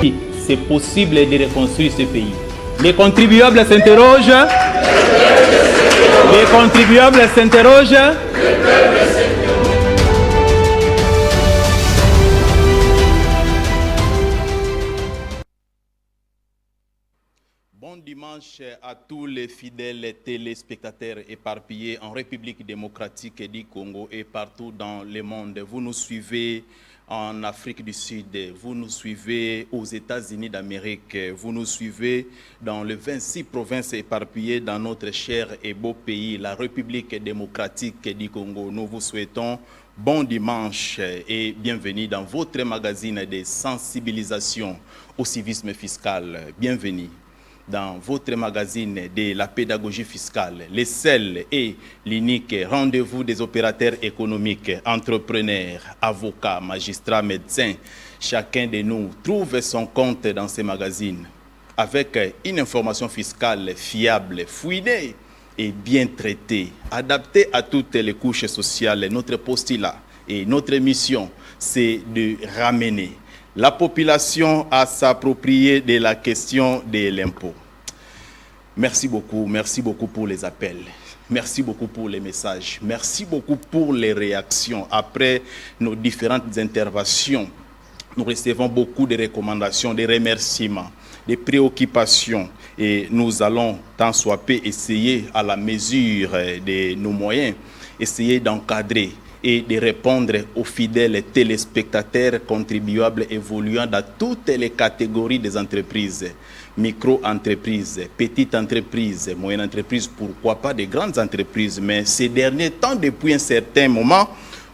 oui, c'est possible de reconstruire ce pays. Les contribuables s'interrogent. Les contribuables s'interrogent. Bon dimanche à tous les fidèles téléspectateurs éparpillés en République démocratique du Congo et partout dans le monde. Vous nous suivez en Afrique du Sud, vous nous suivez aux États-Unis d'Amérique, vous nous suivez dans les 26 provinces éparpillées dans notre cher et beau pays, la République démocratique du Congo. Nous vous souhaitons bon dimanche et bienvenue dans votre magazine de sensibilisation au civisme fiscal. Bienvenue dans votre magazine de la pédagogie fiscale, le seul et l'unique rendez-vous des opérateurs économiques, entrepreneurs, avocats, magistrats, médecins. Chacun de nous trouve son compte dans ces magazines avec une information fiscale fiable, fouinée et bien traitée, adaptée à toutes les couches sociales. Notre postulat et notre mission, c'est de ramener la population à s'approprier de la question de l'impôt. Merci beaucoup pour les appels. Merci beaucoup pour les messages. Merci beaucoup pour les réactions. Après nos différentes interventions, nous recevons beaucoup de recommandations, de remerciements, de préoccupations. Et nous allons, tant soit peu, essayer à la mesure de nos moyens, essayer d'encadrer et de répondre aux fidèles téléspectateurs contribuables évoluant dans toutes les catégories des entreprises. Micro-entreprises, petites entreprises, moyennes entreprises, pourquoi pas des grandes entreprises. Mais ces derniers temps, depuis un certain moment,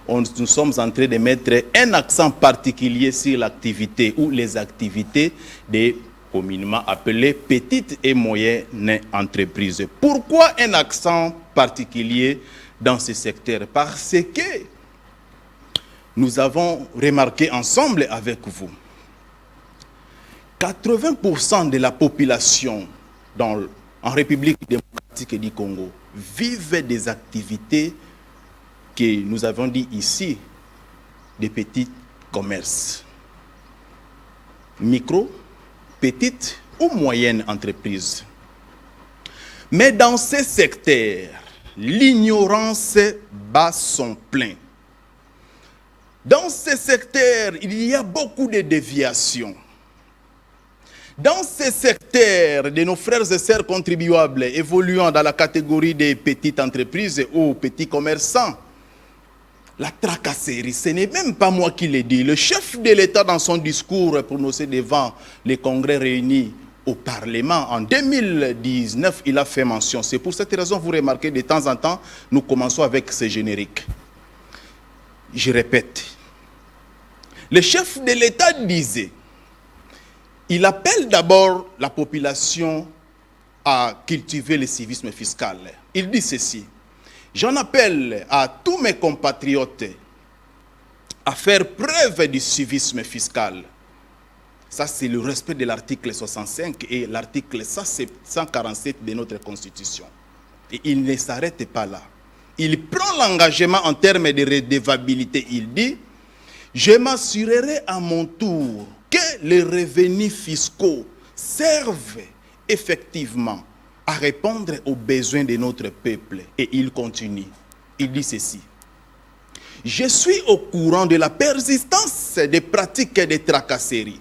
nous sommes en train de mettre un accent particulier sur l'activité ou les activités des communément appelées petites et moyennes entreprises. Pourquoi un accent particulier dans ce secteur? Parce que nous avons remarqué ensemble avec vous 80% de la population en République démocratique du Congo vivent des activités que nous avons dit ici, des petits commerces. Micro, petites ou moyennes entreprises. Mais dans ces secteurs, l'ignorance bat son plein. Dans ces secteurs, il y a beaucoup de déviations. Dans ces secteurs de nos frères et sœurs contribuables évoluant dans la catégorie des petites entreprises ou petits commerçants, la tracasserie, ce n'est même pas moi qui l'ai dit. Le chef de l'État, dans son discours prononcé devant les congrès réunis au Parlement en 2019, il a fait mention. C'est pour cette raison que vous remarquez de temps en temps, nous commençons avec ce générique. Je répète, le chef de l'État disait, il appelle d'abord la population à cultiver le civisme fiscal. Il dit ceci, j'en appelle à tous mes compatriotes à faire preuve du civisme fiscal. Ça, c'est le respect de l'article 65 et l'article 147 de notre Constitution. Et il ne s'arrête pas là. Il prend l'engagement en termes de redevabilité. Il dit, je m'assurerai à mon tour que les revenus fiscaux servent effectivement à répondre aux besoins de notre peuple. Et il continue. Il dit ceci. Je suis au courant de la persistance des pratiques de tracasserie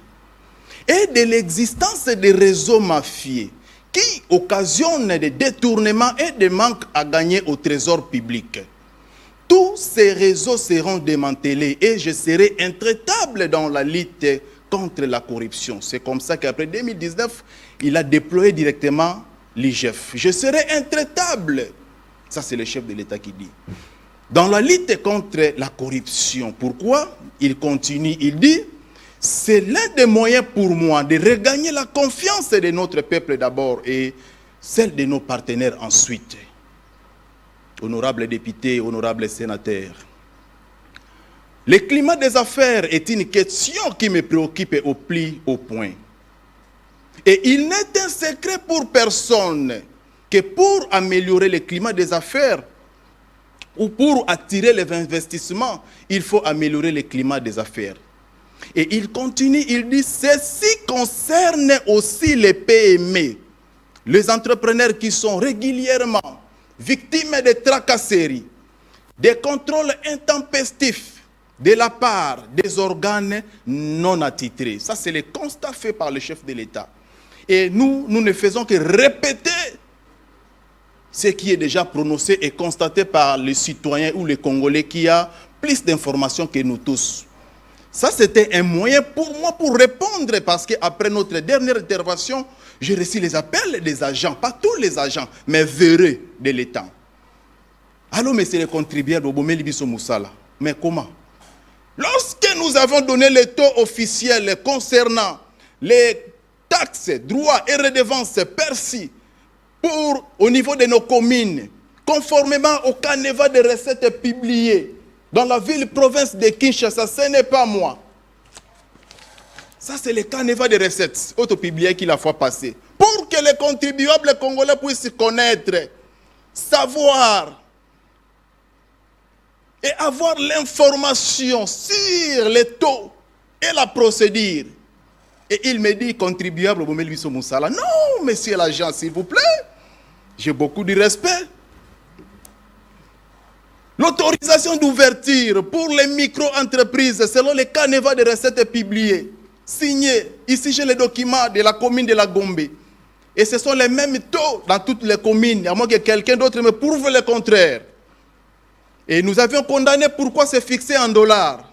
et de l'existence des réseaux mafieux qui occasionnent des détournements et des manques à gagner au trésor public. Tous ces réseaux seront démantelés et je serai intraitable dans la lutte contre la corruption. C'est comme ça qu'après 2019, il a déployé directement l'IGF. Je serai intraitable. Ça, c'est le chef de l'État qui dit. Dans la lutte contre la corruption. Pourquoi? Il continue, il dit, c'est l'un des moyens pour moi de regagner la confiance de notre peuple d'abord et celle de nos partenaires ensuite. Honorables députés, honorables sénateurs, le climat des affaires est une question qui me préoccupe au plus haut point. Et il n'est un secret pour personne que pour améliorer le climat des affaires ou pour attirer les investissements, il faut améliorer le climat des affaires. Et il continue, il dit, ceci concerne aussi les PME, les entrepreneurs qui sont régulièrement victimes de tracasseries, des contrôles intempestifs de la part des organes non attitrés. Ça, c'est le constat fait par le chef de l'État. Et nous ne faisons que répéter ce qui est déjà prononcé et constaté par les citoyens ou les Congolais qui a plus d'informations que nous tous. Ça, c'était un moyen pour moi pour répondre, parce qu'après notre dernière intervention, j'ai reçu les appels des agents, pas tous les agents, mais véreux de l'État. Alors, mais c'est les contribuables au Bomé Libiso Moussala. Mais comment? Lorsque nous avons donné les taux officiels concernant les taxes, droits et redevances perçus au niveau de nos communes, conformément au canevas de recettes publié dans la ville-province de Kinshasa, ce n'est pas moi. Ça, c'est le canevas de recettes autopublié qui la fois passée. Pour que les contribuables congolais puissent connaître, savoir et avoir l'information sur les taux et la procédure. Et il me dit, contribuable, non, monsieur l'agent, s'il vous plaît, j'ai beaucoup de respect. L'autorisation d'ouverture pour les micro-entreprises selon les canevas de recettes publiés, signés, ici j'ai les documents de la commune de la Gombe. Et ce sont les mêmes taux dans toutes les communes, à moins que quelqu'un d'autre me prouve le contraire. Et nous avions condamné pourquoi c'est fixé en dollars.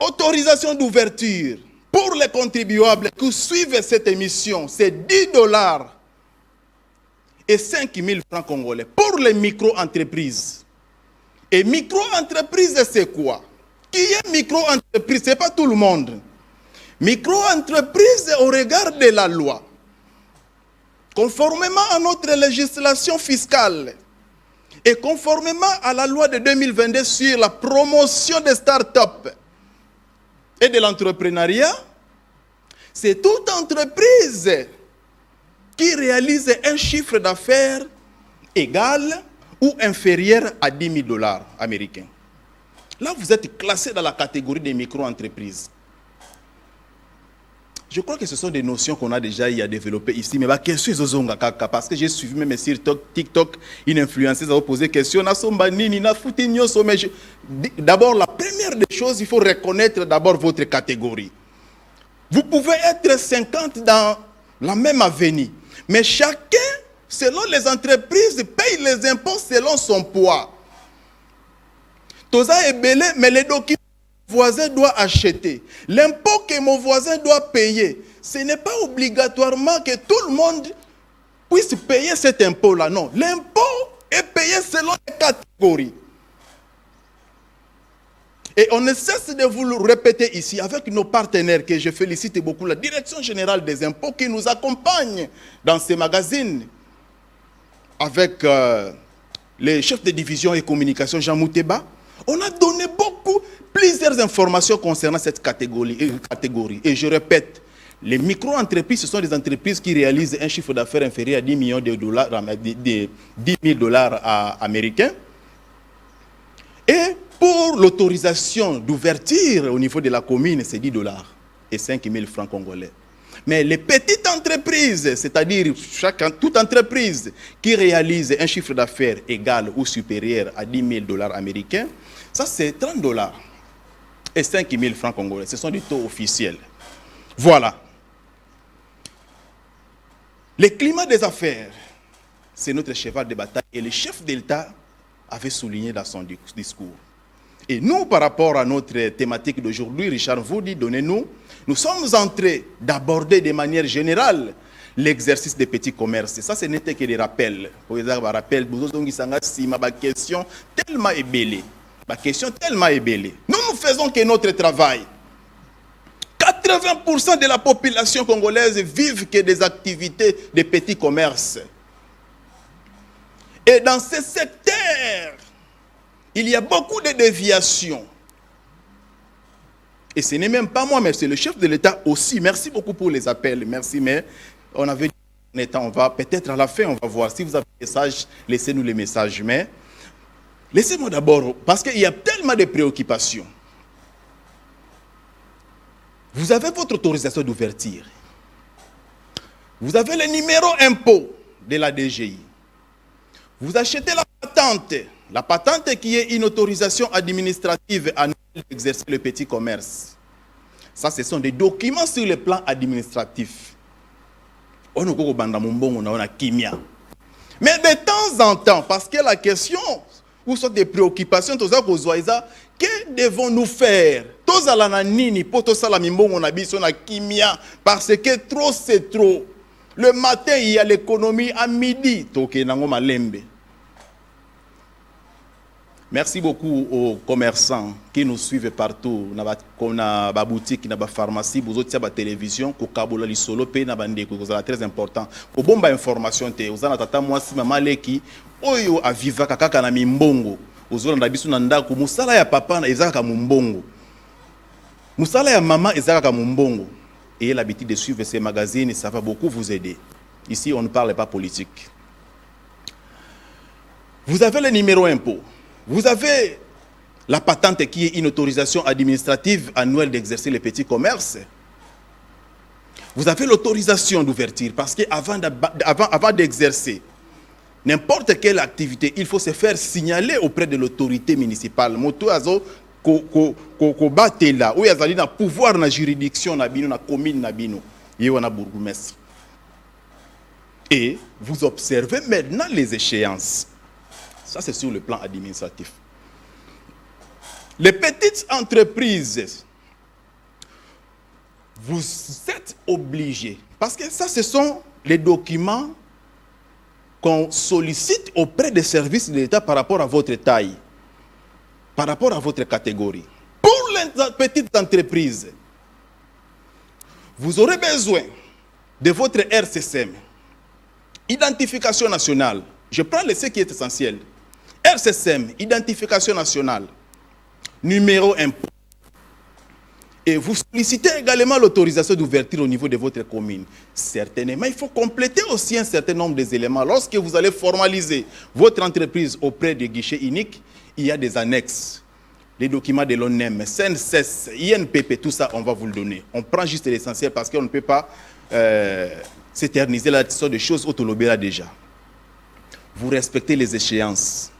Autorisation d'ouverture pour les contribuables qui suivent cette émission, c'est 10 dollars et 5 000 francs congolais pour les micro-entreprises. Et micro-entreprise, c'est quoi? Qui est micro-entreprise? Ce n'est pas tout le monde. Micro-entreprise au regard de la loi, conformément à notre législation fiscale et conformément à la loi de 2022 sur la promotion des start-up et de l'entrepreneuriat, c'est toute entreprise qui réalise un chiffre d'affaires égal ou inférieur à 10 000 dollars américains. Là, vous êtes classé dans la catégorie des micro-entreprises. Je crois que ce sont des notions qu'on a déjà développées ici, mais parce que j'ai suivi même sur TikTok une influenceuse a posé question. D'abord, la première des choses, il faut reconnaître d'abord votre catégorie. Vous pouvez être 50 dans la même avenue, mais chacun, selon les entreprises, paye les impôts selon son poids. Toza est belé, mais les documents que mon voisin doit acheter, l'impôt que mon voisin doit payer, ce n'est pas obligatoirement que tout le monde puisse payer cet impôt-là. Non, l'impôt est payé selon les catégories. Et on ne cesse de vous le répéter ici avec nos partenaires que je félicite beaucoup, la Direction Générale des Impôts qui nous accompagne dans ces magazines avec les chefs de division et communication Jean Mouteba. On a donné plusieurs informations concernant cette catégorie. Et je répète, les micro-entreprises, ce sont des entreprises qui réalisent un chiffre d'affaires inférieur à 10 millions de dollars, 10 000 dollars américains. Et pour l'autorisation d'ouverture au niveau de la commune, c'est 10 dollars et 5 000 francs congolais. Mais les petites entreprises, c'est-à-dire toute entreprise qui réalise un chiffre d'affaires égal ou supérieur à 10 000 dollars américains, ça c'est 30 dollars et 5 000 francs congolais. Ce sont des taux officiels. Voilà. Le climat des affaires, c'est notre cheval de bataille et le chef de l'État avait souligné dans son discours. Et nous, par rapport à notre thématique d'aujourd'hui, Richard Voudi, donnez-nous, nous sommes en train d'aborder de manière générale l'exercice des petits commerces. Ça, ce n'était que des rappels. Pour les rappels, ma question tellement ébellée. Ma question tellement ébellée. Nous ne faisons que notre travail. 80% de la population congolaise vivent que des activités de petits commerces. Et dans ces secteurs, il y a beaucoup de déviations. Et ce n'est même pas moi, mais c'est le chef de l'État aussi. Merci beaucoup pour les appels. Merci, mais on avait dit, on va peut-être à la fin, on va voir. Si vous avez des messages, laissez-nous les messages. Mais laissez-moi d'abord, parce qu'il y a tellement de préoccupations. Vous avez votre autorisation d'ouverture. Vous avez le numéro impôt de la DGI. Vous achetez la patente. La patente qui est une autorisation administrative annuelle d'exercer le petit commerce. Ça, ce sont des documents sur le plan administratif. On a mais de temps en temps, parce que la question, ou sont des préoccupations, que devons-nous faire? Parce que trop c'est trop. Le matin, il y a l'économie, à midi, merci beaucoup aux commerçants qui nous suivent partout. On a des boutiques, des pharmacies, des télévisions, des solo, c'est très important. Pour bonne information, vous avez tata moi si maman leki oyo aviva kaka na mimbongo. Vous avez biso na ndako musala ya papa na ezaka mumbongo. Musala ya maman ezaka mumbongo. Et l'habitude de suivre ces magazines, ça va beaucoup vous aider. Ici, on ne parle pas politique. Vous avez le numéro impôt. Vous avez la patente qui est une autorisation administrative annuelle d'exercer le petit commerce. Vous avez l'autorisation d'ouverture parce qu'avant d'exercer n'importe quelle activité, il faut se faire signaler auprès de l'autorité municipale. Moto azo ko batela ou yazali na pouvoir na juridiction na bino na commune na bino yewana bourgmestre. Et vous observez maintenant les échéances. Ça, c'est sur le plan administratif. Les petites entreprises, vous êtes obligés, parce que ça, ce sont les documents qu'on sollicite auprès des services de l'État par rapport à votre taille, par rapport à votre catégorie. Pour les petites entreprises, vous aurez besoin de votre RCSM, identification nationale. Je prends ce qui est essentiel. RCSM, identification nationale, numéro impôt. Et vous sollicitez également l'autorisation d'ouverture au niveau de votre commune. Certainement, il faut compléter aussi un certain nombre d'éléments. Lorsque vous allez formaliser votre entreprise auprès des guichets uniques, il y a des annexes. Les documents de l'ONEM, CNSS, INPP, tout ça, on va vous le donner. On prend juste l'essentiel parce qu'on ne peut pas s'éterniser là-dessus de choses autolobées là déjà. Vous respectez les échéances.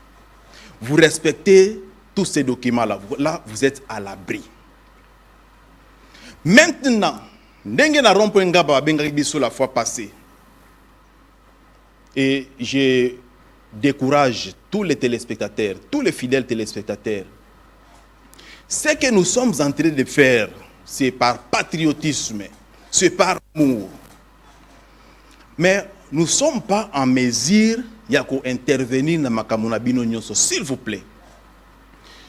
Vous respectez tous ces documents-là. Là, vous êtes à l'abri. Maintenant, la fois passée, et je décourage tous les téléspectateurs, tous les fidèles téléspectateurs. Ce que nous sommes en train de faire, c'est par patriotisme, c'est par amour. Mais nous ne sommes pas en mesure d'intervenir dans Makamuna Bino Nyonso, s'il vous plaît.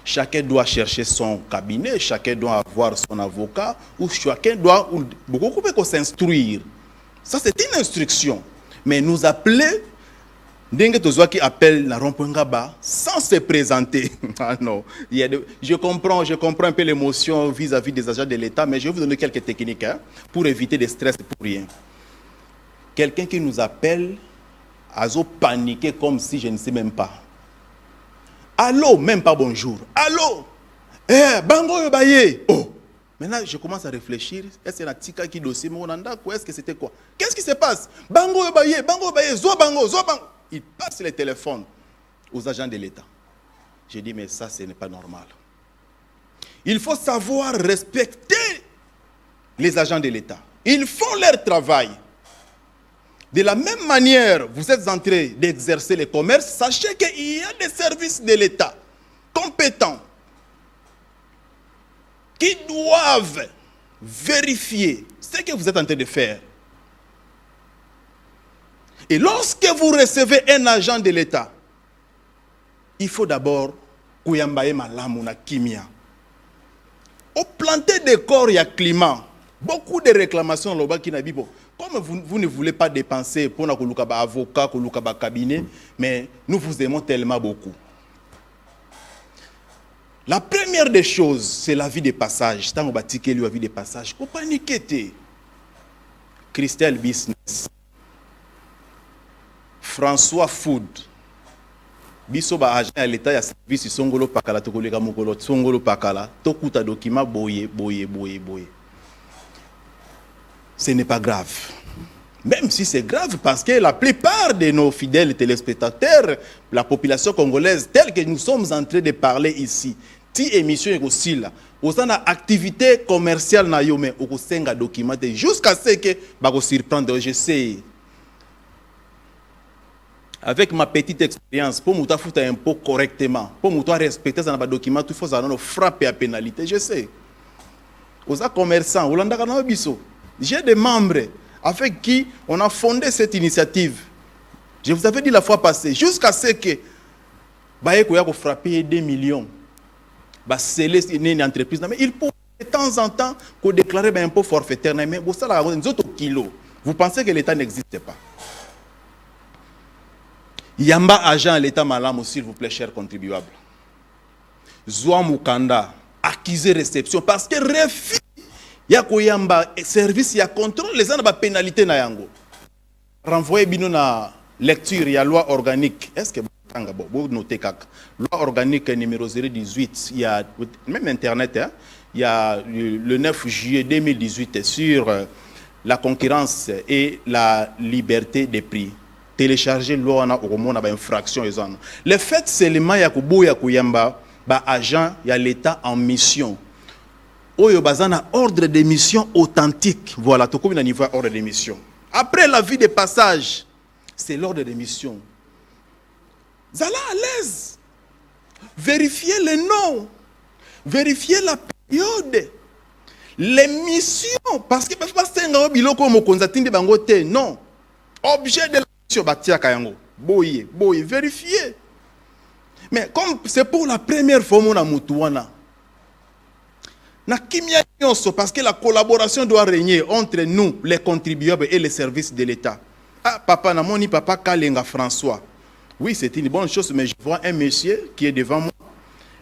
Chacun doit chercher son cabinet, chacun doit avoir son avocat, ou chacun doit beaucoup s'instruire. Ça, c'est une instruction. Mais nous appeler, qui appelle la Rompongaba sans se présenter. Ah non. Je comprends un peu l'émotion vis-à-vis des agents de l'État, mais je vais vous donner quelques techniques pour éviter des stress pour rien. Quelqu'un qui nous appelle à paniquer comme si je ne sais même pas. Allô, même pas bonjour. Allô, bango yobaye. Oh, maintenant je commence à réfléchir. Est-ce que c'est un tika qui dossier ou est-ce que c'était quoi? Qu'est-ce qui se passe? Bango yobaye, zo bango. Il passe les téléphones aux agents de l'État. J'ai dit mais ça, ce n'est pas normal. Il faut savoir respecter les agents de l'État. Ils font leur travail. De la même manière, vous êtes en train d'exercer le commerce, sachez qu'il y a des services de l'État compétents qui doivent vérifier ce que vous êtes en train de faire. Et lorsque vous recevez un agent de l'État, il faut d'abord kuyambaye malamu na kimia. Au planter des corps, il y a climat. Beaucoup de réclamations là-bas qui n'a pas. Comme vous ne voulez pas dépenser pour un avocat, pour un cabinet, mais nous vous aimons tellement beaucoup. La première des choses, c'est la vie de passage. Tant qu'on va tiquer la vie de passage, faut pas paniquer. Christelle Business, François Food, biso ba agent à l'État ya service songolo pakala tokoleka mokolo songolo pakala tokuta document boye. ce n'est pas grave. Même si c'est grave, parce que la plupart de nos fidèles téléspectateurs, la population congolaise, telle que nous sommes en train de parler ici, si émission est aussi là, au sein de l'activité commerciale, mais au sein de documenter jusqu'à ce que vous surprendre. Je sais, avec ma petite expérience, pour me faire un peu correctement, pour me respecter dans les documents, il faut frapper à pénalité. Je sais. Aux commerçants, j'ai des membres avec qui on a fondé cette initiative. Je vous avais dit la fois passée, jusqu'à ce que vous frapper 2 millions. C'est une entreprise. Mais il faut de temps en temps qu'on déclare un impôt forfaitaire. Mais vous pensez que l'État n'existe pas. Yamba agent l'État malam, s'il vous plaît, chers contribuables. Zoua Mukanda, accusé réception, parce que refus. Yakoyamba service ya contrôle les gens na pénalité na yango renvoyer bino na lecture ya loi organique est-ce que vous notez kaka loi organique numéro 018 il y a même internet hein, il y a le 9 juillet 2018 sur la concurrence et la liberté des prix télécharger loi na okomona ba infraction ezana le fait seulement ya kuboya kuyamba ba agent ya l'état en mission Oyo bazana ordre de mission authentique. Voilà, tout comme il y a un niveau ordre de mission. Après la vie de passage, c'est l'ordre de mission. Zala à l'aise. Vérifiez les noms. Vérifiez la période. Les missions. Parce que non. Objet de la mission, boye, vérifiez. Mais comme c'est pour la première fois, mon amutouana. Parce que la collaboration doit régner entre nous, les contribuables et les services de l'État. Ah, papa Namoni, papa Kalenga François. Oui, c'est une bonne chose, mais je vois un monsieur qui est devant moi.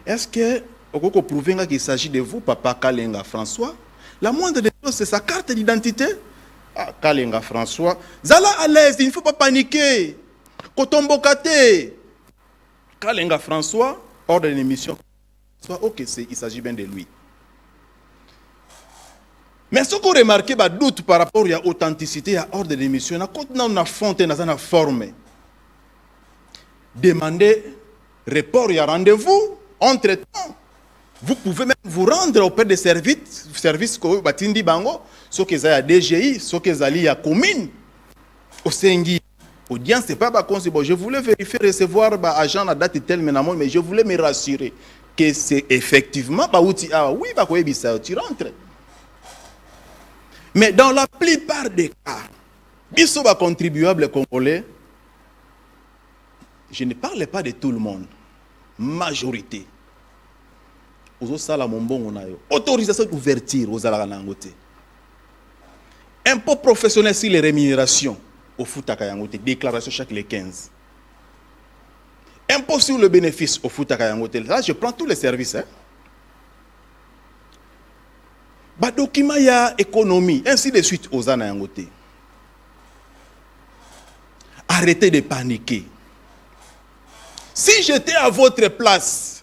Est-ce que vous prouvez qu'il s'agit de vous, papa Kalenga François? La moindre des choses, c'est sa carte d'identité. Ah, Kalenga François. Zala à l'aise, il ne faut pas paniquer. Kotombo Kate. Kalenga François, ordre de l'émission. Ok, il s'agit bien de lui. Mais ce qu'on remarque, doute par rapport à l'authenticité, à l'ordre de l'émission, on a fonte, on a formé. Demandez report, il y a rendez-vous. Entre-temps, vous pouvez même vous rendre auprès des services que vous avez bango, ce que vous avez DGI, ce que vous avez à commune. Au Sengi, audience, c'est pas bon. Je voulais vérifier, recevoir agent à date telle, mais je voulais me rassurer que c'est effectivement, oui, tu rentres. Mais dans la plupart des cas, biso ba contribuable congolais, je ne parle pas de tout le monde, majorité. Autorisation d'ouverture aux alaranangote. Impôt professionnel sur les rémunérations au Futakayangote, déclaration chaque les 15. Impôt sur le bénéfice au Futakayangote. Là, je prends tous les services. Hein. Document ya économie, ainsi de suite aux anayangote. Arrêtez de paniquer. Si j'étais à votre place,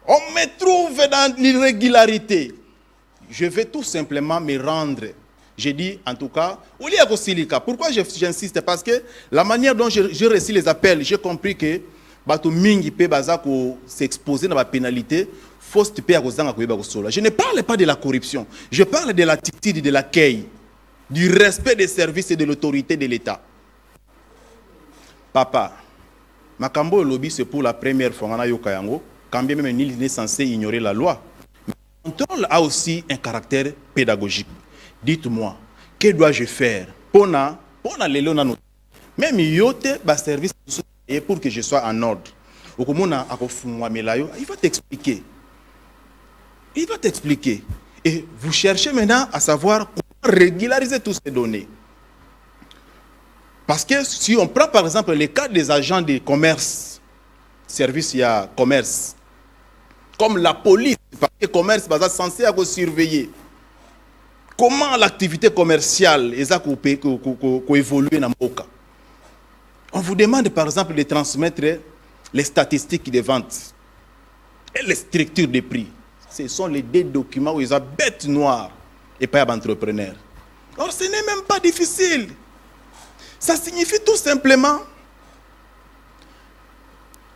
on me trouve dans l'irrégularité. Je vais tout simplement me rendre. J'ai dit, en tout cas, pourquoi j'insiste? Parce que la manière dont je reçois les appels, j'ai compris que Mingi peut s'exposer dans la pénalité. Je ne parle pas de la corruption. Je parle de l'attitude, de l'accueil, du respect des services et de l'autorité de l'État. Papa, Makambo lobby, c'est pour la première fois. Quand bien même il est censé ignorer la loi. Mais le contrôle a aussi un caractère pédagogique. Dites-moi, que dois-je faire pour même yote ba service pour que je sois en ordre. Il va t'expliquer. Il va t'expliquer. Et vous cherchez maintenant à savoir comment régulariser toutes ces données. Parce que si on prend par exemple les cas des agents de commerce, service il y a commerce, comme la police, parce que le commerce est censé surveiller. Comment l'activité commerciale est évoluer dans le cas. On vous demande par exemple de transmettre les statistiques des ventes et les structures des prix. Ce sont les deux documents où ils ont bête noire. et pas d'entrepreneur. Or, ce n'est même pas difficile. Ça signifie tout simplement,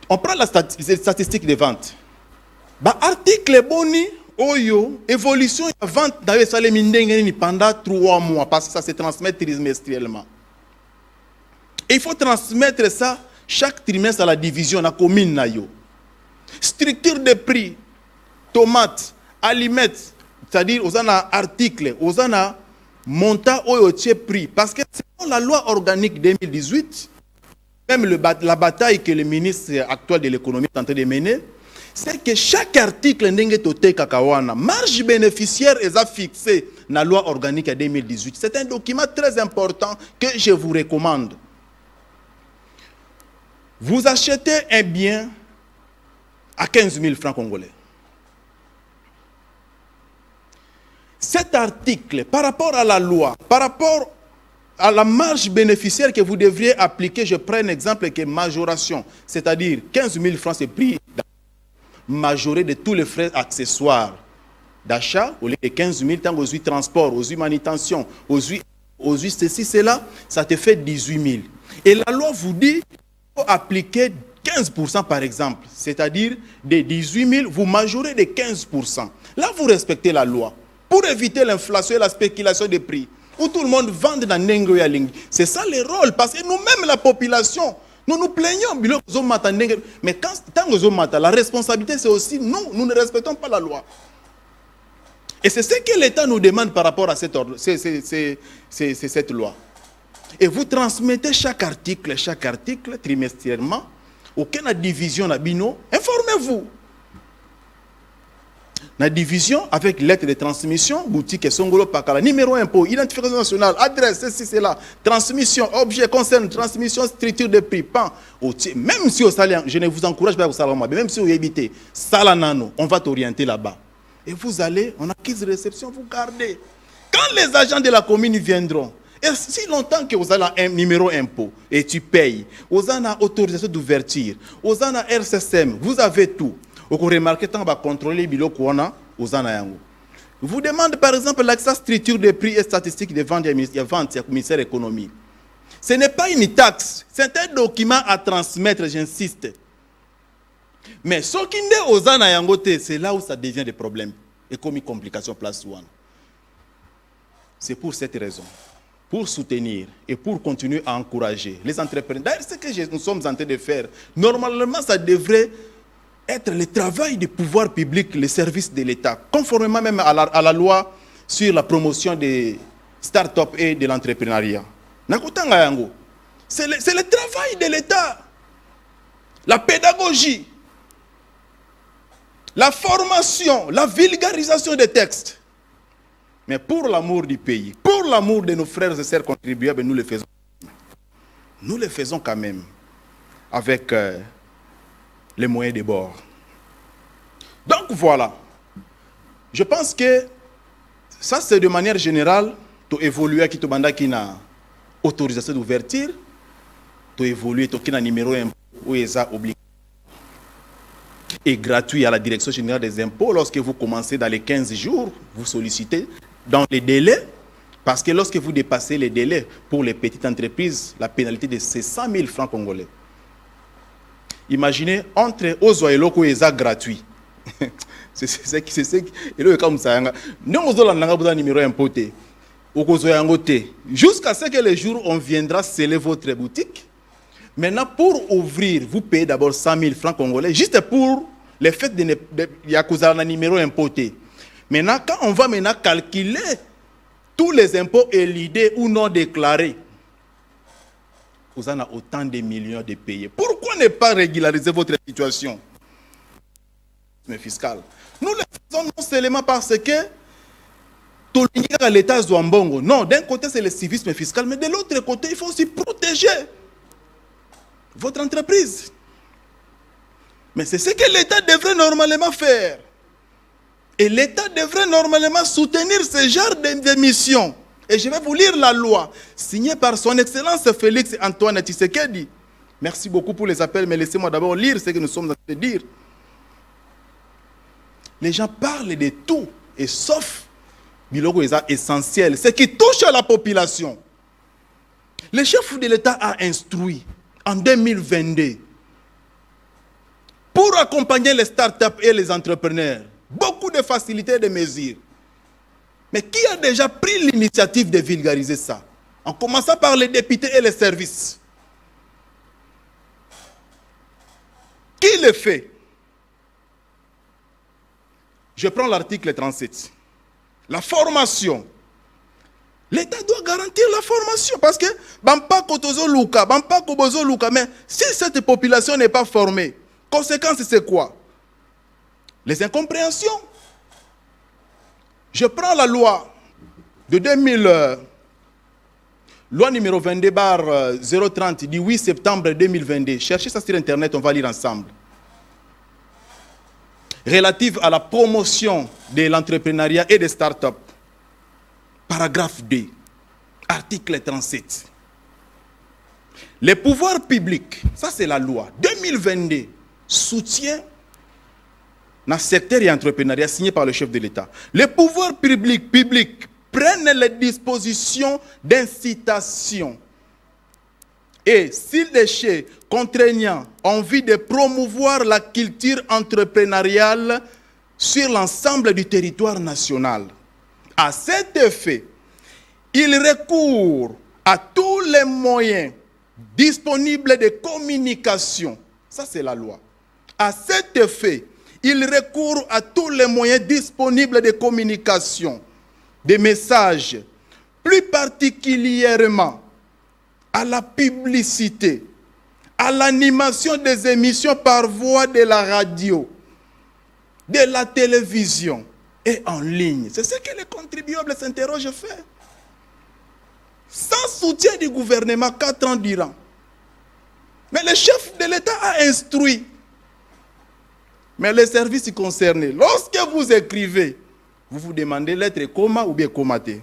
on prend la statistique des ventes. Article boni, oyo, évolution de vente pendant 3 mois, parce que ça se transmet trimestriellement. Et il faut transmettre ça chaque trimestre à la division, à la commune. Structure de prix, tomates, aliments, c'est-à-dire aux articles, aux montant au prix. Parce que selon la loi organique 2018, même la bataille que le ministre actuel de l'économie est en train de mener, c'est que chaque article n'est pas marge bénéficiaire est fixée dans la loi organique 2018. C'est un document très important que je vous recommande. Vous achetez un bien à 15 000 francs congolais. Cet article, par rapport à la loi, par rapport à la marge bénéficiaire que vous devriez appliquer, je prends un exemple qui est majoration, c'est-à-dire 15 000 francs, c'est prix majoré de tous les frais accessoires d'achat, au lieu de 15 000, tant aux transport, aux manutention, aux ceci, cela, ça te fait 18 000. Et la loi vous dit qu'il faut appliquer 15% par exemple, c'est-à-dire de 18 000, vous majorez de 15%. Là, vous respectez la loi. Pour éviter l'inflation et la spéculation des prix, où tout le monde vend dans Nengo Yaling. C'est ça le rôle, parce que nous-mêmes, la population, nous nous plaignons. Mais tant la responsabilité, c'est aussi nous ne respectons pas la loi. Et c'est ce que l'État nous demande par rapport à cette loi. Et vous transmettez chaque article trimestriellement, aucune division à Bino, informez-vous. La division avec lettre de transmission, boutique Songolo Pakala, numéro impôt, identification nationale, adresse, ceci, cela, transmission, objet, concerne, transmission, structure de prix, pan. Même si au salaire, je ne vous encourage pas à vous salaire, même si vous habitez Salanano, on va t'orienter là-bas. Et vous allez, on acquise réception, vous gardez. Quand les agents de la commune viendront, et si longtemps que vous avez un numéro impôt et tu payes, vous avez une autorisation d'ouverture, vous avez un RCSM, vous avez tout. Vous remarquez quand on va contrôler les bilans qu'on a aux anayango. Vous demandez par exemple l'accès structure de prix et statistiques de vente et ministère de l'économie. Ce n'est pas une taxe, c'est un document à transmettre, j'insiste. Mais ce qui est aux anayango, c'est là où ça devient des problèmes et comme une complication place one. C'est pour cette raison, pour soutenir et pour continuer à encourager les entrepreneurs. D'ailleurs, ce que nous sommes en train de faire, normalement, ça devrait être le travail du pouvoir public, les services de l'État, conformément même à la loi sur la promotion des start-up et de l'entrepreneuriat. C'est le travail de l'État. La pédagogie, la formation, la vulgarisation des textes. Mais pour l'amour du pays, pour l'amour de nos frères et sœurs contribuables, nous le faisons. Nous le faisons quand même avec les moyens de bord. Donc voilà. Je pense que ça c'est de manière générale, tu évolues à qui tu banda qui n'a autorisation d'ouverture, tu évolues qui n'a numéro où est ça obligatoire et gratuit à la direction générale des impôts. Lorsque vous commencez dans les 15 jours, vous sollicitez dans les délais, parce que lorsque vous dépassez les délais pour les petites entreprises, la pénalité de 100 000 francs congolais. Imaginez, entre Ozo et Loko, c'est gratuit. C'est ce qui et là, comme ça, nous avons un numéro impoté. Jusqu'à ce que le jour où on viendra sceller votre boutique. Maintenant, pour ouvrir, vous payez d'abord 100 000 francs congolais, juste pour le fait de Yakuza un numéro impoté. Maintenant, quand on va maintenant calculer tous les impôts et l'idée ou non déclarés, vous en avez autant de millions de payés. Pourquoi ne pas régulariser votre situation fiscale? Nous le faisons non seulement parce que tout l'État Zouambongo. Non, d'un côté c'est le civisme fiscal, mais de l'autre côté, il faut aussi protéger votre entreprise. Mais c'est ce que l'État devrait normalement faire. Et l'État devrait normalement soutenir ce genre de missions. Et je vais vous lire la loi, signée par son Excellence Félix Antoine Tshisekedi. Merci beaucoup pour les appels, mais laissez-moi d'abord lire ce que nous sommes en train de dire. Les gens parlent de tout, et sauf biloko est essentiel, ce qui touche à la population. Le chef de l'État a instruit en 2022 pour accompagner les startups et les entrepreneurs beaucoup de facilités et de mesures. Mais qui a déjà pris l'initiative de vulgariser ça? En commençant par les députés et les services. Qui le fait? Je prends l'article 37. La formation. L'État doit garantir la formation parce que mais si cette population n'est pas formée, conséquence c'est quoi? Les incompréhensions. Je prends la loi de 2000, loi numéro 22/030 du 8 septembre 2022. Cherchez ça sur Internet, on va lire ensemble. Relative à la promotion de l'entrepreneuriat et des startups. Paragraphe 2, article 37. Les pouvoirs publics, ça c'est la loi 2022, soutien dans le secteur et entrepreneuriat signé par le chef de l'État. Les pouvoirs publics prennent les dispositions d'incitation et s'ils déchets contraignants en vue de promouvoir la culture entrepreneuriale sur l'ensemble du territoire national. À cet effet, ils recourent à tous les moyens disponibles de communication. Ça, c'est la loi. À cet effet, ils recourent à tous les moyens disponibles de communication, des messages, plus particulièrement à la publicité, à l'animation des émissions par voie de la radio, de la télévision et en ligne. C'est ce que les contribuables s'interrogent faire. Sans soutien du gouvernement, 4 ans durant. Mais le chef de l'État a instruit. Mais les services concernés, lorsque vous écrivez, vous vous demandez l'être coma ou bien comaté.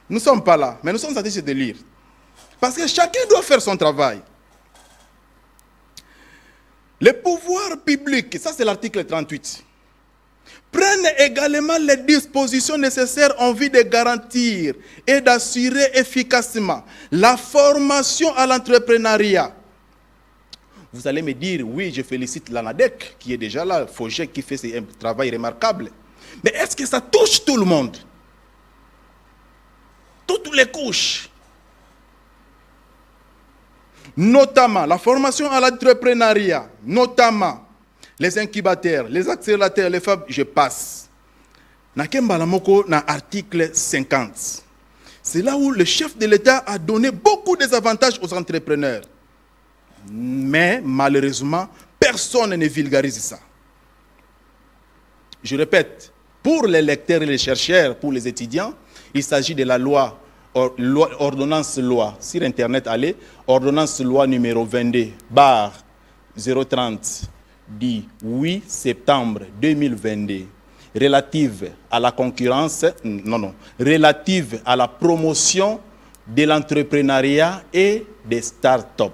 Nous ne sommes pas là, mais nous sommes en train de lire. Parce que chacun doit faire son travail. Les pouvoirs publics, ça c'est l'article 38, prennent également les dispositions nécessaires en vue de garantir et d'assurer efficacement la formation à l'entrepreneuriat. Vous allez me dire, oui, je félicite l'ANADEC qui est déjà là, FOGEC qui fait un travail remarquable. Mais est-ce que ça touche tout le monde? Toutes les couches. Notamment la formation à l'entrepreneuriat, notamment les incubateurs, les accélérateurs, les fab, je passe. Nakembalamoko na article 50. C'est là où le chef de l'État a donné beaucoup d'avantages aux entrepreneurs. Mais malheureusement, personne ne vulgarise ça. Je répète, pour les lecteurs et les chercheurs, pour les étudiants, il s'agit de la loi, ordonnance loi, sur Internet, allez, ordonnance loi numéro 22/030 du 8 septembre 2022, relative à la concurrence, relative à la promotion de l'entrepreneuriat et des start-up.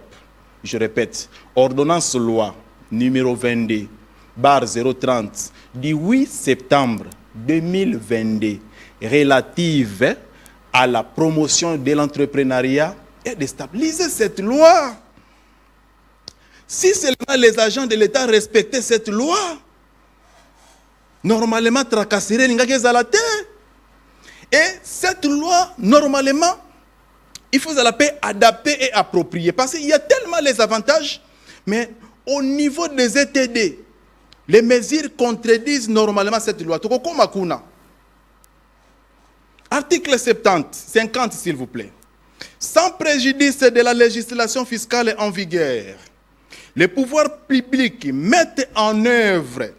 Je répète, ordonnance loi numéro 22/030 du 8 septembre 2022, relative à la promotion de l'entrepreneuriat et de stabiliser cette loi. Si seulement les agents de l'État respectaient cette loi, normalement, tracasserait la terre. Et cette loi, normalement, il faut la paix adapter et approprier. Parce qu'il y a tellement les avantages, mais au niveau des ETD, les mesures contredisent normalement cette loi. Article 50, s'il vous plaît. Sans préjudice de la législation fiscale en vigueur, les pouvoirs publics mettent en œuvre,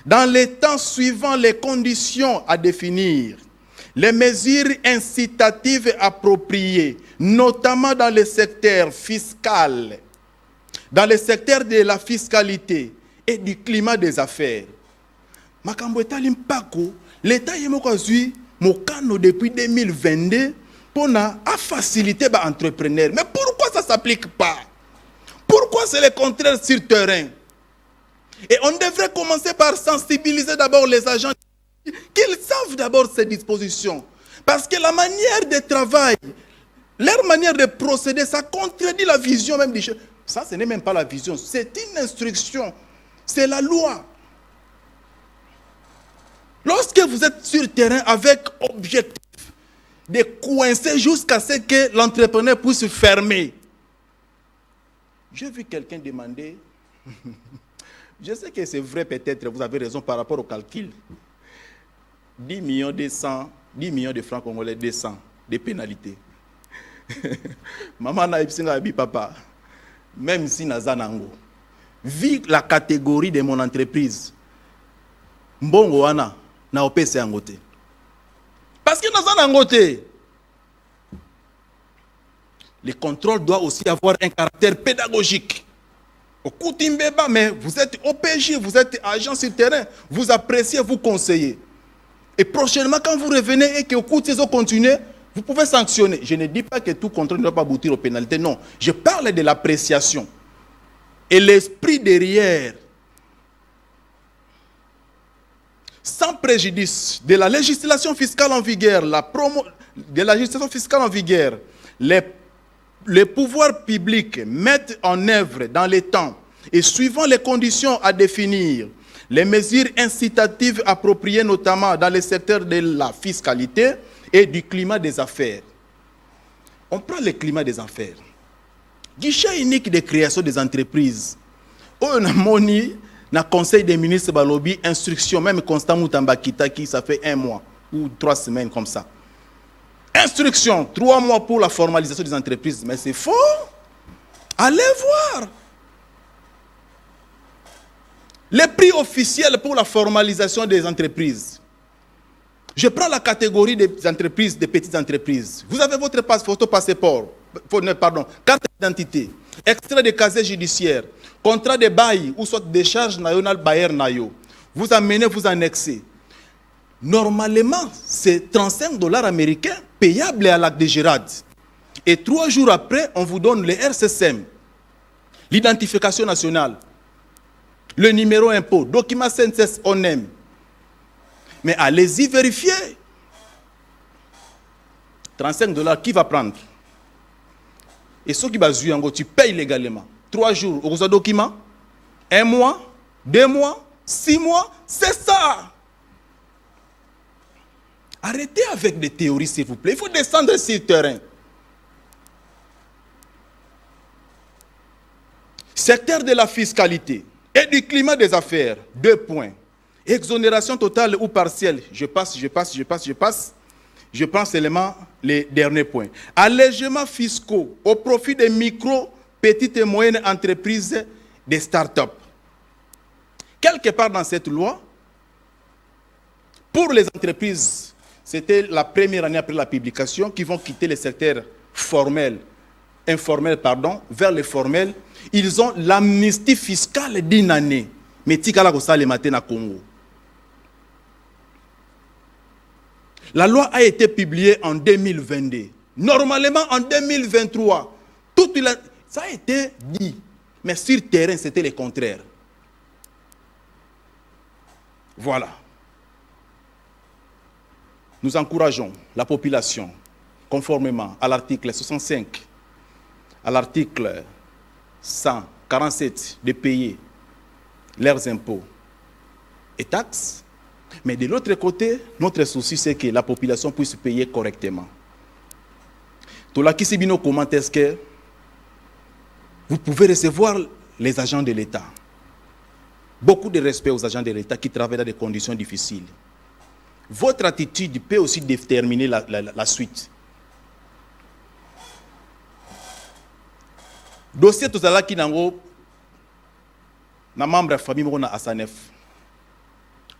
dans les temps suivant les conditions à définir, les mesures incitatives appropriées, notamment dans le secteur fiscal, dans le secteur de la fiscalité et du climat des affaires. Makambo etali mpako, l'État yemokazui mokano depuis 2022 pour faciliter les entrepreneurs. Mais pourquoi ça ne s'applique pas? Pourquoi c'est le contraire sur le terrain? Et on devrait commencer par sensibiliser d'abord les agents, qu'ils savent d'abord ces dispositions. Parce que la manière de travail, leur manière de procéder, ça contredit la vision même des choses. Ça, ce n'est même pas la vision, c'est une instruction, c'est la loi. Lorsque vous êtes sur le terrain avec objectif de coincer jusqu'à ce que l'entrepreneur puisse fermer. J'ai vu quelqu'un demander, je sais que c'est vrai peut-être, vous avez raison par rapport au calcul, 10 millions de francs congolais, 200 de pénalités. Maman n'a pas papa, même si Nazanango, vu la catégorie de mon entreprise, mbongo wana na opese angote. Parce que Nazanango te, le contrôle doit aussi avoir un caractère pédagogique. Au Koutimbeba, mais vous êtes OPJ, vous êtes agent sur le terrain, vous appréciez, vous conseillez. Et prochainement, quand vous revenez et que au Koutizo continue, vous pouvez sanctionner. Je ne dis pas que tout contrôle ne doit pas aboutir aux pénalités, non. Je parle de l'appréciation. Et l'esprit derrière, sans préjudice de la législation fiscale en vigueur, les pouvoirs publics mettent en œuvre dans les temps et suivant les conditions à définir, les mesures incitatives appropriées notamment dans le secteur de la fiscalité et du climat des affaires. On prend le climat des affaires. Guichet unique de création des entreprises. On a moni dans le conseil des ministres Balobi, instruction, même Constant Moutamba Kitaki, ça fait 1 mois ou 3 semaines comme ça. Instruction, 3 mois pour la formalisation des entreprises. Mais c'est faux. Allez voir. Les prix officiels pour la formalisation des entreprises. Je prends la catégorie des entreprises, des petites entreprises. Vous avez votre photo passeport, pardon, carte d'identité, extrait de casier judiciaire, contrat de bail ou soit décharge nationale bailleur nayo. Vous amenez, vous annexez. Normalement, c'est 35 $ américains payables à l'acte de Gérard. Et 3 jours après, on vous donne le RCSM, l'identification nationale, le numéro impôt, document CNSS, on aime. Mais allez-y vérifier. 35 $, qui va prendre? Et ceux qui va tu payes légalement. 3 jours, au document, 1 mois, 2 mois, 6 mois, c'est ça. Arrêtez avec des théories, s'il vous plaît. Il faut descendre sur le terrain. Secteur de la fiscalité et du climat des affaires, 2 points. Exonération totale ou partielle. Je passe. Je prends seulement les derniers points. Allègements fiscaux au profit des micro, petites et moyennes entreprises, des start-up. Quelque part dans cette loi, pour les entreprises, c'était la première année après la publication, qui vont quitter le secteur informel, vers le formel. Ils ont l'amnistie fiscale d'1 année. Mais tikala ko sale matin à Congo. La loi a été publiée en 2022. Normalement, en 2023, ça a été dit. Mais sur le terrain, c'était le contraire. Voilà. Nous encourageons la population, conformément à l'article 65, à l'article 147, de payer leurs impôts et taxes. Mais de l'autre côté, notre souci, c'est que la population puisse payer correctement. Tout là, comment est-ce que vous pouvez recevoir les agents de l'État? Beaucoup de respect aux agents de l'État qui travaillent dans des conditions difficiles. Votre attitude peut aussi déterminer la suite. Dossier tout ça qui nango na membre de la famille mona Asanef.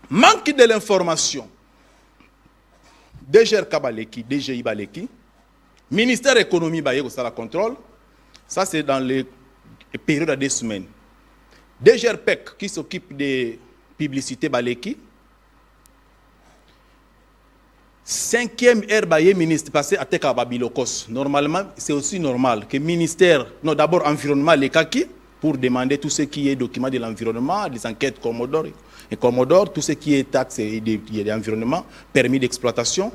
Manque de l'information. DGR Kabaleki, DGI Baleki, ministère de l'économie Baye ça la contrôle. Ça c'est dans les périodes de 2 semaines. DGR PEC qui s'occupe des publicités Baleki. 5e ère Baye ministre passé à Teka Babilokos. Normalement, c'est aussi normal que ministère, non d'abord environnement les kaki pour demander tout ce qui est documents de l'environnement, des enquêtes Commodore, tout ce qui est taxes et d'environnement, permis d'exploitation.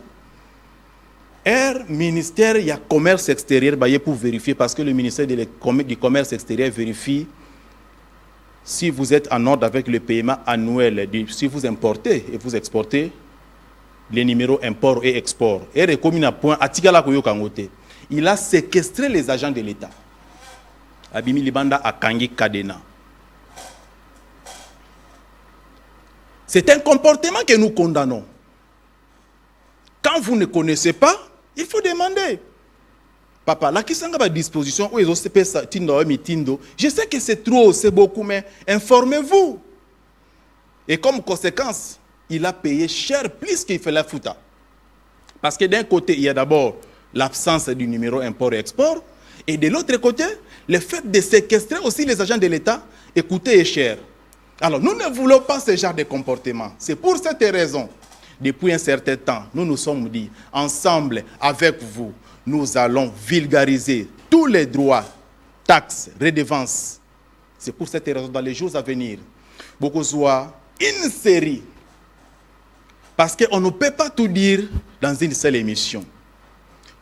Ministère, il y a commerce extérieur pour vérifier, parce que le ministère du commerce extérieur vérifie si vous êtes en ordre avec le paiement annuel, si vous importez et vous exportez, les numéros import et export. Il a séquestré les agents de l'État. Abimi Libanda a Kangi Kadena. C'est un comportement que nous condamnons. Quand vous ne connaissez pas, il faut demander. Papa, là, qui sont à disposition, je sais que c'est trop, c'est beaucoup, mais informez-vous. Et comme conséquence, il a payé cher plus qu'il fait la fouta. Parce que d'un côté, il y a d'abord l'absence du numéro import et export, et de l'autre côté, le fait de séquestrer aussi les agents de l'État est coûté et cher. Alors, nous ne voulons pas ce genre de comportement. C'est pour cette raison, depuis un certain temps, nous nous sommes dit, ensemble, avec vous, nous allons vulgariser tous les droits, taxes, redevances. C'est pour cette raison, dans les jours à venir, beaucoup soit une série. Parce qu'on ne peut pas tout dire dans une seule émission.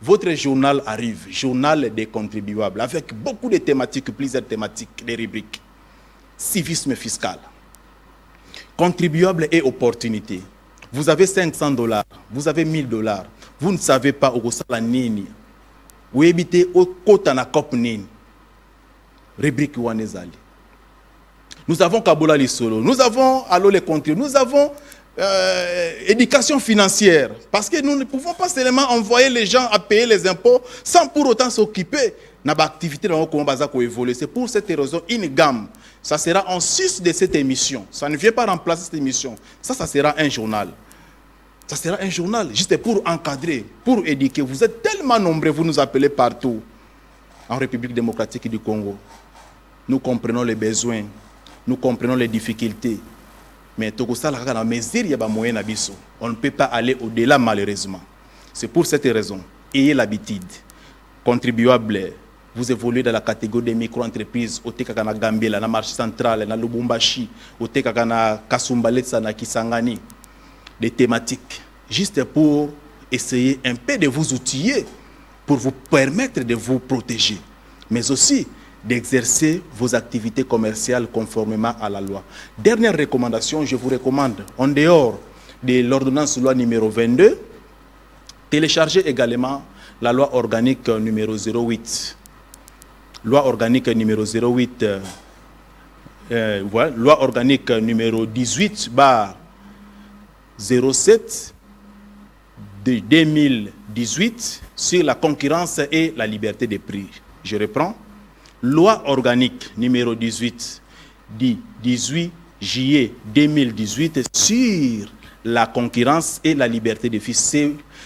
Votre journal arrive, journal des contribuables, avec beaucoup de thématiques, plusieurs thématiques, des rubriques. Civisme fiscal, contribuable et opportunité. Vous avez $500, vous avez $1000, vous ne savez pas où ça la nini. Vous habitez au côté na cop nini. Rubrique Wanezali. Nous avons Kabola Lissolo, nous avons Allo les contribuables, nous avons éducation financière. Parce que nous ne pouvons pas seulement envoyer les gens à payer les impôts sans pour autant s'occuper de l'activité dans le évoluer. C'est pour cette raison une gamme. Ça sera en 6 de cette émission. Ça ne vient pas remplacer cette émission. Ça sera un journal. Ça sera un journal juste pour encadrer, pour éduquer. Vous êtes tellement nombreux, vous nous appelez partout. En République démocratique du Congo, nous comprenons les besoins, nous comprenons les difficultés. Mais on ne peut pas aller au-delà malheureusement. C'est pour cette raison. Ayez l'habitude. Contribuable, vous évoluez dans la catégorie des micro-entreprises. Au Tekakana Gambia, dans la marché centrale, dans Lubumbashi, au Tekakana Kasumbaletsa, dans Kisangani. Des thématiques, juste pour essayer un peu de vous outiller, pour vous permettre de vous protéger. Mais aussi d'exercer vos activités commerciales conformément à la loi. Dernière recommandation, je vous recommande, en dehors de l'ordonnance loi numéro 22, téléchargez également la loi organique numéro 08. Loi organique numéro 08, voilà, loi organique numéro 18 bar 07 de 2018 sur la concurrence et la liberté des prix. Je reprends. Loi organique numéro 18 du 18 juillet 2018 sur la concurrence et la liberté des prix.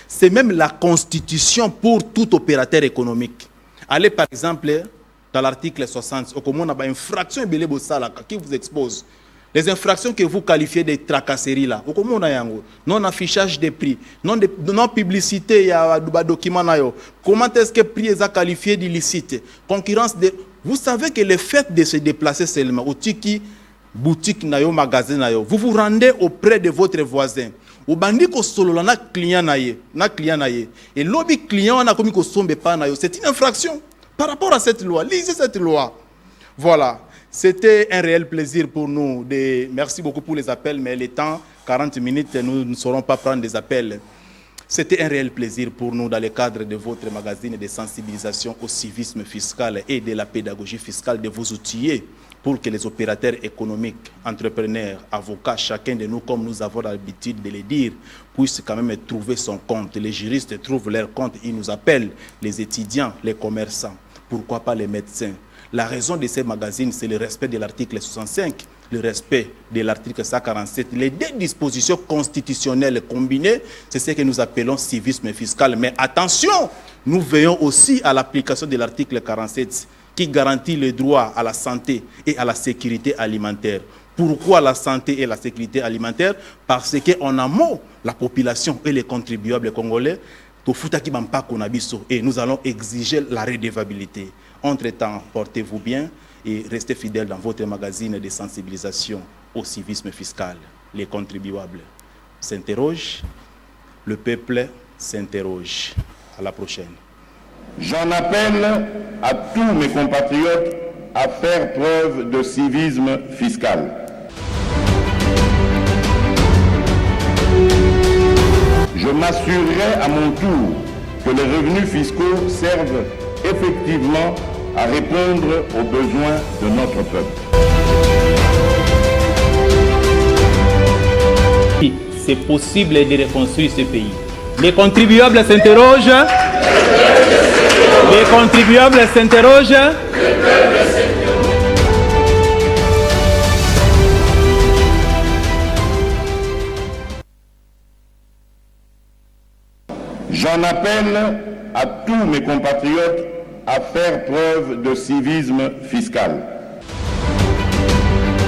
C'est même la constitution pour tout opérateur économique. Allez par exemple dans l'article 60, au comment on a une infraction qui vous expose. Les infractions que vous qualifiez de tracasseries là, au comment on a non affichage des prix, non publicité, il y a des documents. Comment est-ce que prix est qualifié d'illicite? Concurrence de... Vous savez que le fait de se déplacer seulement au tiki boutique nayo magasin nayo, vous vous rendez auprès de votre voisin. Au bandi ko solo na client naye et lobby client na komi ko sombe pa nayo, c'est une infraction par rapport à cette loi. Lisez cette loi. Voilà. C'était un réel plaisir pour nous. Merci beaucoup pour les appels, mais les temps, 40 minutes, nous ne saurons pas prendre des appels. C'était un réel plaisir pour nous dans le cadre de votre magazine de sensibilisation au civisme fiscal et de la pédagogie fiscale de vous outiller pour que les opérateurs économiques, entrepreneurs, avocats, chacun de nous, comme nous avons l'habitude de le dire, puissent quand même trouver son compte. Les juristes trouvent leur compte, ils nous appellent, les étudiants, les commerçants, pourquoi pas les médecins. La raison de ces magazines, c'est le respect de l'article 65, le respect de l'article 147. Les deux dispositions constitutionnelles combinées, c'est ce que nous appelons civisme fiscal. Mais attention, nous veillons aussi à l'application de l'article 47 qui garantit le droit à la santé et à la sécurité alimentaire. Pourquoi la santé et la sécurité alimentaire? Parce qu'en amont, la population et les contribuables congolais, et nous allons exiger la redevabilité. Entre-temps, portez-vous bien et restez fidèles dans votre magazine de sensibilisation au civisme fiscal. Les contribuables s'interrogent, le peuple s'interroge. À la prochaine. J'en appelle à tous mes compatriotes à faire preuve de civisme fiscal. Je m'assurerai à mon tour que les revenus fiscaux servent effectivement à répondre aux besoins de notre peuple. C'est possible de reconstruire ce pays. Les contribuables s'interrogent. Les contribuables s'interrogent. J'en appelle à tous mes compatriotes à faire preuve de civisme fiscal.